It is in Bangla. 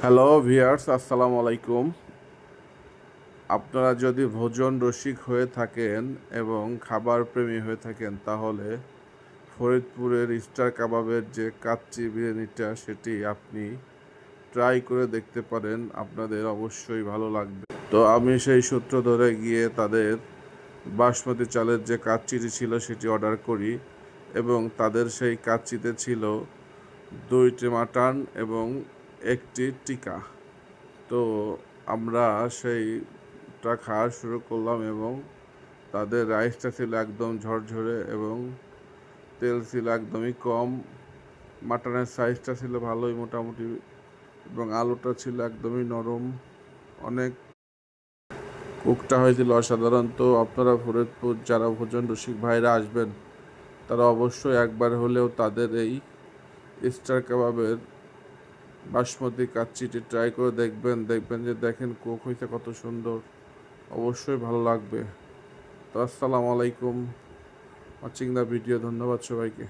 হ্যালো ভিউয়ার্স, আসসালামু আলাইকুম। আপনারা যদি ভোজন রসিক হয়ে থাকেন এবং খাবার প্রেমী হয়ে থাকেন তাহলে ফরিদপুরের স্টার কাবাবের যে কাচ্চি বিরিয়ানিটা সেটি আপনি ট্রাই করে দেখতে পারেন, আপনাদের অবশ্যই ভালো লাগবে। তো আমি সেই সূত্র ধরে গিয়ে তাদের বাসমতি চালের যে কাচ্চিটি ছিল সেটি অর্ডার করি এবং তাদের সেই কাচ্চিতে ছিল 2টি মাটন এবং 1টি টিকা। তো আমরা সেইটা খাওয়া শুরু করলাম এবং তাদের রাইসটা ছিল একদম ঝরঝরে এবং তেল ছিল একদমই কম। মাটনের সাইজটা ছিল ভালোই মোটামুটি এবং আলুটা ছিল একদমই নরম, অনেক কুকটা হয়েছিল অসাধারণ। তো আপনারা ফরিদপুর যারা ভোজন রসিক ভাইরা আসবেন তারা অবশ্যই একবার হলেও তাদের এই স্টার কাবাবের বাসমতি কাচ্চিটি ট্রাই করে দেখবেন যে দেখেন কুক হয়েছে কত সুন্দর, অবশ্যই ভালো লাগবে। তো আসসালামু আলাইকুম, ওয়াচিং দ্য ভিডিও। ধন্যবাদ সবাইকে।